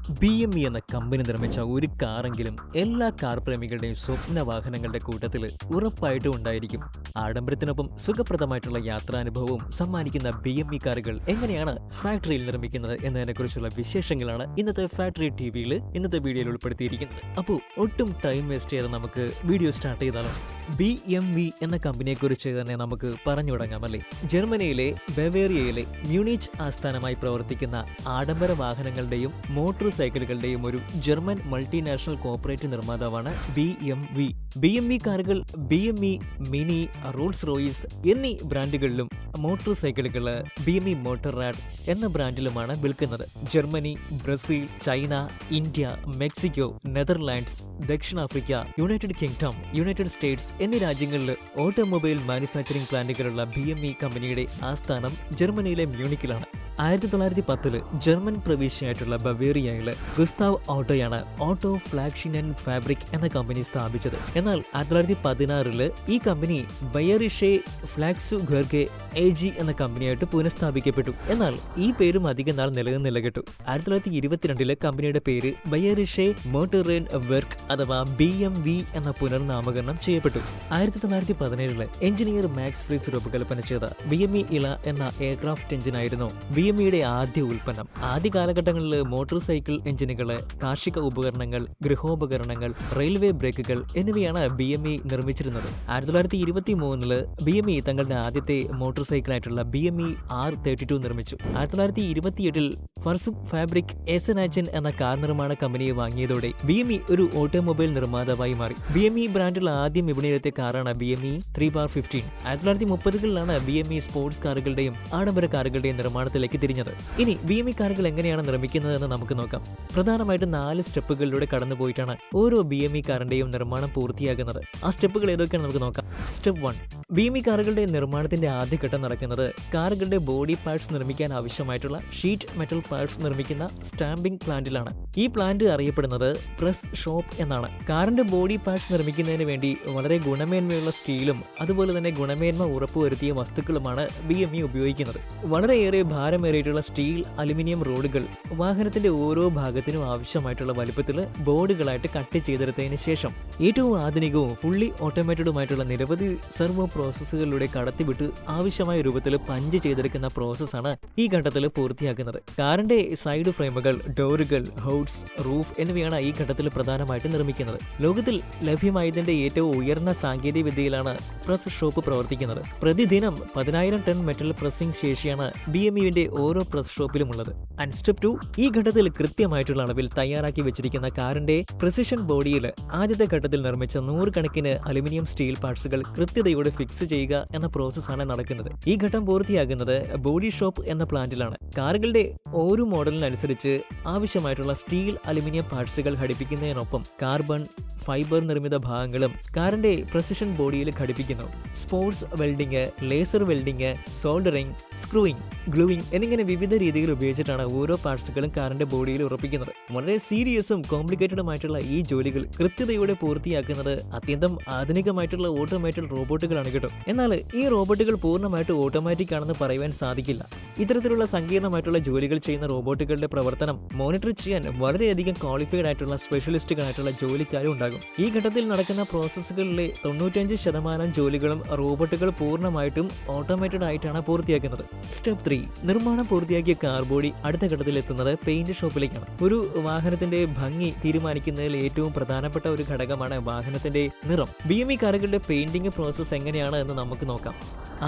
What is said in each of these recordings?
BMW എന്ന company നിർമ്മിച്ച ഒരു കാറെങ്കിലും എല്ലാ കാർ പ്രേമികളുടെയും സ്വപ്ന വാഹനങ്ങളുടെ കൂട്ടത്തിൽ ഉറപ്പായിട്ടും ഉണ്ടായിരിക്കും. ആഡംബരത്തിനൊപ്പം സുഖപ്രദമായിട്ടുള്ള യാത്രാനുഭവവും സമ്മാനിക്കുന്ന BMW കാറുകൾ എങ്ങനെയാണ് ഫാക്ടറിയിൽ നിർമ്മിക്കുന്നത് എന്നതിനെക്കുറിച്ചുള്ള വിശേഷങ്ങളാണ് ഇന്നത്തെ ഫാക്ടറി ടിവിയിൽ ഇന്നത്തെ വീഡിയോയിൽ ഉൾപ്പെടുത്തിയിരിക്കുന്നത്. അപ്പോൾ ഒട്ടും ടൈം വേസ്റ്റ് ചെയ്യാതെ നമുക്ക് വീഡിയോ സ്റ്റാർട്ട് ചെയ്താലോ? BMW എന്ന കമ്പനിയെക്കുറിച്ച് തന്നെ നമുക്ക് പറഞ്ഞു തുടങ്ങാം അല്ലേ. ജർമ്മനിയിലെ ബവേറിയയിലെ മ്യൂണിച്ച് ആസ്ഥാനമായി പ്രവർത്തിക്കുന്ന ആഡംബര വാഹനങ്ങളുടെയും മോട്ടോർ സൈക്കിളുകളുടെയും ഒരു ജർമ്മൻ മൾട്ടിനാഷണൽ കോർപ്പറേറ്റ് നിർമ്മാതാവാണ് BMW. BMW കാറുകൾ BMW, മിനി, റോൾസ് റോയ്സ് എന്നീ ബ്രാൻഡുകളിലും മോട്ടോർ സൈക്കിളുകൾ BMW മോട്ടോറാഡ് എന്ന ബ്രാൻഡിലുമാണ് വിൽക്കുന്നത്. Germany, Brazil, China, India, Mexico, Netherlands, ദക്ഷിണാഫ്രിക്ക, യുണൈറ്റഡ് കിങ്ഡം, യുണൈറ്റഡ് സ്റ്റേറ്റ്സ് എന്നീ രാജ്യങ്ങളിൽ ഓട്ടോമൊബൈൽ മാനുഫാക്ചറിംഗ് പ്ലാന്റുകളുള്ള BMW കമ്പനിയുടെ ആസ്ഥാനം ജർമ്മനിയിലെ മ്യൂണിക്കിലാണ്. 1910 ജർമ്മൻ പ്രവിശ്യയായിട്ടുള്ള ബവേറിയയിലെ ഗുസ്താവ് ഓട്ടോയാണ് ഓട്ടോ ഫ്ലാഗ്ഷിൻ ആൻഡ് ഫാബ്രിക് എന്ന കമ്പനി സ്ഥാപിച്ചത്. എന്നാൽ 1916 ഈ കമ്പനി ബയറിഷെ ഫ്ലാക്സു ഗർഗെ AG എന്ന കമ്പനിയായിട്ട് പുനഃസ്ഥാപിക്കപ്പെട്ടു. എന്നാൽ ഈ പേരും അധികം നാൾ നിലനിന്നില്ല കേട്ടു. 1922 കമ്പനിയുടെ പേര് ബയറിഷെ മോട്ടോറേൻ വർക്ക് അഥവാ BMW എന്ന പുനർനാമകരണം ചെയ്യപ്പെട്ടു. 1917 എഞ്ചിനീയർ മാക്സ് ഫ്രീസ് രൂപകൽപ്പന ചെയ്ത BMW ഇള എന്ന എയർക്രാഫ്റ്റ് എഞ്ചിനായിരുന്നു BMWയുടെ ആദ്യ ഉൽപ്പന്നം. ആദ്യ കാലഘട്ടങ്ങളിൽ മോട്ടോർ സൈക്കിൾ എഞ്ചിനുകള്, കാർഷിക ഉപകരണങ്ങൾ, ഗൃഹോപകരണങ്ങൾ, റെയിൽവേ ബ്രേക്കുകൾ എന്നിവയാണ് BMW നിർമ്മിച്ചിരുന്നത്. 1923 BMW തങ്ങളുടെ ആദ്യത്തെ മോട്ടോർ സൈക്കിളായിട്ടുള്ള BMW R32 നിർമ്മിച്ചു. 1928 ഫർസുക് ഫാബ്രിക് എസനാച്ചൻ എന്ന കാർ നിർമ്മാണ കമ്പനിയെ വാങ്ങിയതോടെ BMW ഒരു ഓട്ടോമൊബൈൽ നിർമ്മാതാവായി മാറി. BMW ബ്രാൻഡിൽ ആദ്യം വിപണിയിലെത്തിയ കാറാണ് BMW 3x15. 1930കളിലാണ് BMW സ്പോർട്സ് കാറുകളുടെയും ആഡംബര കാറുകളുടെയും നിർമ്മാണത്തിലേക്ക് തിരിഞ്ഞത്. ഇനി BMW കാറുകൾ എങ്ങനെയാണ് നിർമ്മിക്കുന്നതെന്ന് നമുക്ക് നോക്കാം. പ്രധാനമായിട്ടും 4 സ്റ്റെപ്പുകളിലൂടെ കടന്നുപോയിട്ടാണ് ഓരോ BMW കാറിന്റെയും നിർമ്മാണം പൂർത്തിയാകുന്നത്. ആ സ്റ്റെപ്പുകൾ ഏതൊക്കെയാണ് നമുക്ക് നോക്കാം. സ്റ്റെപ്പ് 1. BMW കാറുകളുടെ നിർമ്മാണത്തിന്റെ ആദ്യഘട്ടം നടക്കുന്നത് കാറുകളുടെ ബോഡി പാർട്സ് നിർമ്മിക്കാൻ ആവശ്യമായിട്ടുള്ള ഷീറ്റ് മെറ്റൽ പാർട്സ് നിർമ്മിക്കുന്ന സ്റ്റാമ്പിംഗ് പ്ലാന്റിലാണ്. ഈ പ്ലാന്റ് അറിയപ്പെടുന്നത് പ്രസ് ഷോപ്പ് എന്നാണ്. കാറിന്റെ ബോഡി പാർട്സ് നിർമ്മിക്കുന്നതിന് വേണ്ടി വളരെ ഗുണമേന്മയുള്ള സ്റ്റീലും അതുപോലെ തന്നെ ഗുണമേന്മ ഉറപ്പുവരുത്തിയ വസ്തുക്കളുമാണ് BMW ഉപയോഗിക്കുന്നത്. വളരെയേറെ ഭാരമേറിയിട്ടുള്ള സ്റ്റീൽ, അലുമിനിയം റോഡുകൾ വാഹനത്തിന്റെ ഓരോ ഭാഗത്തിനും ആവശ്യമായിട്ടുള്ള വലുപ്പത്തിൽ ബോർഡുകളായിട്ട് കട്ട് ചെയ്തെടുത്തതിന് ശേഷം ഏറ്റവും ആധുനികവും ഫുള്ളി ഓട്ടോമേറ്റഡുമായിട്ടുള്ള നിരവധി സെർവോ പ്രോസസ്സുകളിലൂടെ കടത്തിവിട്ട് ആവശ്യമായ രൂപത്തിൽ പഞ്ച് ചെയ്തെടുക്കുന്ന പ്രോസസ്സാണ് ഈ ഘട്ടത്തിൽ പൂർത്തിയാക്കുന്നത്. കാറിന്റെ സൈഡ് ഫ്രെയിമുകൾ, ഡോറുകൾ, ഹൗഡ്സ്, റൂഫ് എന്നിവയാണ് ഈ ഘട്ടത്തിൽ പ്രധാനമായിട്ട് നിർമ്മിക്കുന്നത്. ലോകത്തിൽ ലഭ്യമായതിന്റെ ഏറ്റവും ഉയർന്ന സാങ്കേതിക വിദ്യയിലാണ് പ്രസ് ഷോപ്പ് പ്രവർത്തിക്കുന്നത്. പ്രതിദിനം 10,000 ടൺ മെറ്റൽ പ്രസ്സിംഗ് ശേഷിയാണ് BMWന്റെ ഓരോ പ്രസ് ഷോപ്പിലും ഉള്ളത്. And step 2. ഈ ഘട്ടത്തിൽ കൃത്യമായിട്ടുള്ള അളവിൽ തയ്യാറാക്കി വെച്ചിരിക്കുന്ന കാറിന്റെ പ്രിസിഷൻ ബോഡിയിൽ ആദ്യത്തെ ഘട്ടത്തിൽ നിർമ്മിച്ച 100 കണക്കിന് അലുമിനിയം സ്റ്റീൽ പാർട്സുകൾ കൃത്യതയോടെ ഫിക്സ് ചെയ്യുക എന്ന പ്രോസസ്സാണ് നടക്കുന്നത്. ഈ ഘട്ടം പൂർത്തിയാകുന്നത് ബോഡി ഷോപ്പ് എന്ന പ്ലാന്റിലാണ്. കാറുകളുടെ ഓരോ മോഡലിനനുസരിച്ച് ആവശ്യമായിട്ടുള്ള സ്റ്റീൽ, അലുമിനിയം പാർട്സുകൾ ഘടിപ്പിക്കുന്നതിനൊപ്പം കാർബൺ ഫൈബർ നിർമ്മിത ഭാഗങ്ങളും കാറിന്റെ പ്രിസിഷൻ ബോഡിയിൽ ഘടിപ്പിക്കുന്നു. Spot welding, laser welding, soldering, screwing, gluing എന്നിങ്ങനെ വിവിധ രീതികൾ ഉപയോഗിച്ചിട്ടാണ് ഓരോ പാർട്സുകളും കാറിന്റെ ബോഡിയിൽ ഉറപ്പിക്കുന്നത്. വളരെ സീരിയസും കോംപ്ലിക്കേറ്റഡുമായിട്ടുള്ള ഈ ജോലികൾ കൃത്യതയോടെ പൂർത്തിയാക്കുന്നത് അത്യന്തം ആധുനികമായിട്ടുള്ള ഓട്ടോമേറ്റഡ് റോബോട്ടുകളാണ് കേട്ടോ. എന്നാൽ ഈ റോബോട്ടുകൾ പൂർണ്ണമായിട്ട് ഓട്ടോമാറ്റിക് ആണെന്ന് പറയുവാൻ സാധിക്കില്ല. ഇത്തരത്തിലുള്ള സങ്കീർണമായിട്ടുള്ള ജോലികൾ ചെയ്യുന്ന റോബോട്ടുകളുടെ പ്രവർത്തനം മോണിറ്റർ ചെയ്യാൻ വളരെയധികം ക്വാളിഫൈഡ് ആയിട്ടുള്ള സ്പെഷ്യലിസ്റ്റുകളായിട്ടുള്ള ജോലിക്കാരും ഉണ്ടാകും. ഈ ഘട്ടത്തിൽ നടക്കുന്ന പ്രോസസ്സുകളിലെ 95% ജോലികളും റോബോട്ടുകൾ പൂർണ്ണമായിട്ടും ഓട്ടോമേറ്റഡ് ആയിട്ടാണ് പൂർത്തിയാക്കുന്നത്. സ്റ്റെപ്പ് 3. നിർമ്മാണം പൂർത്തിയാക്കിയ കാർ ബോഡി അടുത്ത ഘട്ടത്തിൽ എത്തുന്നത് പെയിന്റ് ഷോപ്പിലേക്കാണ്. ഒരു വാഹനത്തിന്റെ ഭംഗി തീരുമാനിക്കുന്നതിൽ ഏറ്റവും പ്രധാനപ്പെട്ട ഒരു ഘടകമാണ് വാഹനത്തിന്റെ നിറം. BMW കാറുകളുടെ പെയിന്റിംഗ് പ്രോസസ്സ് എങ്ങനെയാണ് എന്ന് നമുക്ക് നോക്കാം.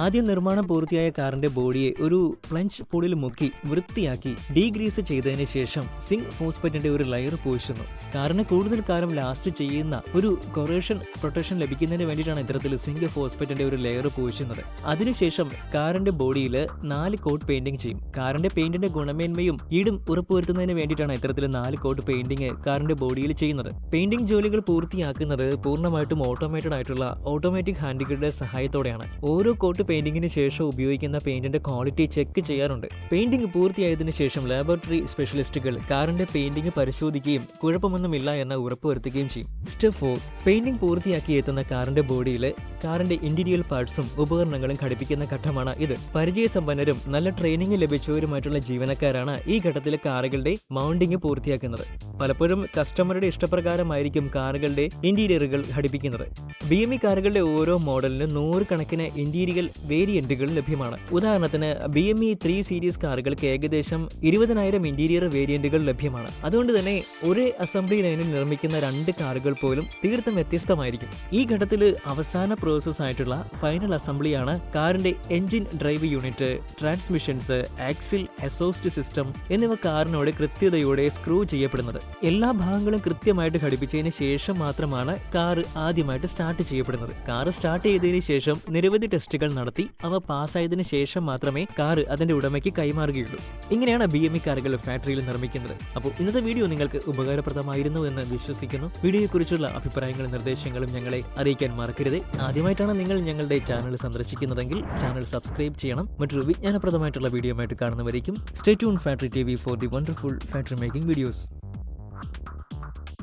ആദ്യം നിർമ്മാണം പൂർത്തിയായ കാറിന്റെ ബോഡിയെ ഒരു പ്ലഞ്ച് പൂളിൽ മുക്കി വൃത്തിയാക്കി ഡീഗ്രീസ് ചെയ്തതിന് ശേഷം സിങ്ക് ഫോസ്ഫേറ്റിന്റെ ഒരു ലെയർ പൂശുന്നു. കാറിന് കൂടുതൽ കാലം ലാസ്റ്റ് ചെയ്യുന്ന ഒരു കൊറേഷൻ പ്രൊട്ടക്ഷൻ ലഭിക്കുന്നതിന് വേണ്ടിയിട്ടാണ് ഇത്തരത്തിൽ സിങ്ക് ഫോസ്ഫേറ്റിന്റെ ഒരു ലെയർ പൂശുന്നത്. അതിനുശേഷം കാറിന്റെ ബോഡിയിൽ 4 കോട്ട് പെയിന്റിംഗ് ചെയ്യും. കാറിന്റെ പെയിന്റിന്റെ ഗുണമേന്മയും ഈടും ഉറപ്പുവരുത്തുന്നതിന് വേണ്ടിയിട്ടാണ് ഇത്തരത്തിൽ 4 കോട്ട് പെയിന്റിംഗ് കാറിന്റെ ബോഡിയിൽ ചെയ്യുന്നത്. പെയിന്റിംഗ് ജോലികൾ പൂർത്തിയാക്കുന്നത് പൂർണ്ണമായിട്ടും ഓട്ടോമേറ്റഡ് ആയിട്ടുള്ള ഓട്ടോമാറ്റിക് ഹാൻഡുകളുടെ സഹായത്തോടെയാണ്. ഓരോ കോട്ട് പെയിന്റിംഗിന് ശേഷം ഉപയോഗിക്കുന്ന പെയിന്റിന്റെ ക്വാളിറ്റി ചെക്ക് ചെയ്യാറുണ്ട്. പെയിന്റിംഗ് പൂർത്തിയായതിനു ശേഷം ലാബോറട്ടറി സ്പെഷ്യലിസ്റ്റുകൾ കാറിന്റെ പെയിന്റിംഗ് പരിശോധിക്കുകയും കുഴപ്പമൊന്നുമില്ല എന്ന് ഉറപ്പുവരുത്തുകയും ചെയ്യും. സ്റ്റെപ്പ് 4. പെയിന്റിംഗ് പൂർത്തിയാക്കി എത്തുന്ന കാറിന്റെ ബോഡിയിൽ കാറിന്റെ ഇന്റീരിയർ പാർട്സും ഉപകരണങ്ങളും ഘടിപ്പിക്കുന്ന ഘട്ടമാണ് ഇത്. പരിചയസമ്പന്നരും നല്ല ട്രെയിനിങ് ലഭിച്ചവരുമായിട്ടുള്ള ജീവനക്കാരാണ് ഈ ഘട്ടത്തിൽ കാറുകളുടെ മൗണ്ടിങ് പൂർത്തിയാക്കുന്നത്. പലപ്പോഴും കസ്റ്റമറുടെ ഇഷ്ടപ്രകാരമായിരിക്കും കാറുകളുടെ ഇന്റീരിയറുകൾ ഘടിപ്പിക്കുന്നത്. BMW കാറുകളുടെ ഓരോ മോഡലിനും 100 കണക്കിന് ഇന്റീരിയർ വേരിയന്റുകൾ ലഭ്യമാണ്. ഉദാഹരണത്തിന് BMW 3 സീരീസ് കാറുകൾക്ക് ഏകദേശം 20,000 ഇന്റീരിയർ വേരിയന്റുകൾ ലഭ്യമാണ്. അതുകൊണ്ട് തന്നെ ഒരേ അസംബ്ലി ലൈനിൽ നിർമ്മിക്കുന്ന 2 കാറുകൾ പോലും തീർത്തും വ്യത്യസ്തമായിരിക്കും. ഈ ഘട്ടത്തിൽ അവസാന പ്രോസസ് ആയിട്ടുള്ള ഫൈനൽ അസംബ്ലിയാണ് കാറിന്റെ engine, drive unit, transmissions, axle, exhaust system എന്നിവ കാറിനോട് കൃത്യതയോടെ സ്ക്രൂ ചെയ്യപ്പെടുന്നത്. എല്ലാ ഭാഗങ്ങളും കൃത്യമായിട്ട് ഘടിപ്പിച്ചതിന് ശേഷം മാത്രമാണ് കാർ ആദ്യമായിട്ട് സ്റ്റാർട്ട് ചെയ്യപ്പെടുന്നത്. കാർ സ്റ്റാർട്ട് ചെയ്തതിന് ശേഷം നിരവധി ടെസ്റ്റുകൾ നടത്തി അവ പാസ്സായതിനു ശേഷം മാത്രമേ കാർ അതിന്റെ ഉടമയ്ക്ക് കൈമാറുകയുള്ളൂ. ഇങ്ങനെയാണ് BMW കാറുകൾ ഫാക്ടറിയിൽ നിർമ്മിക്കുന്നത്. അപ്പോൾ ഇന്നത്തെ വീഡിയോ നിങ്ങൾക്ക് ഉപകാരപ്രദമായിരുന്നു എന്ന് വിശ്വസിക്കുന്നു. വീഡിയോയെക്കുറിച്ചുള്ള അഭിപ്രായങ്ങളും നിർദ്ദേശങ്ങളും ഞങ്ങളെ അറിയിക്കാൻ മറക്കരുത്. ആദ്യമായിട്ടാണ് നിങ്ങൾ ഞങ്ങളുടെ ചാനൽ സന്ദർശിക്കുന്നതെങ്കിൽ ചാനൽ സബ്സ്ക്രൈബ് ചെയ്യണം. മറ്റൊരു വിജ്ഞാനപ്രദമായിട്ടുള്ള വീഡിയോ ആയിട്ട് കാണുന്നവരേക്കും stay tune factory TV for the wonderful factory making videos.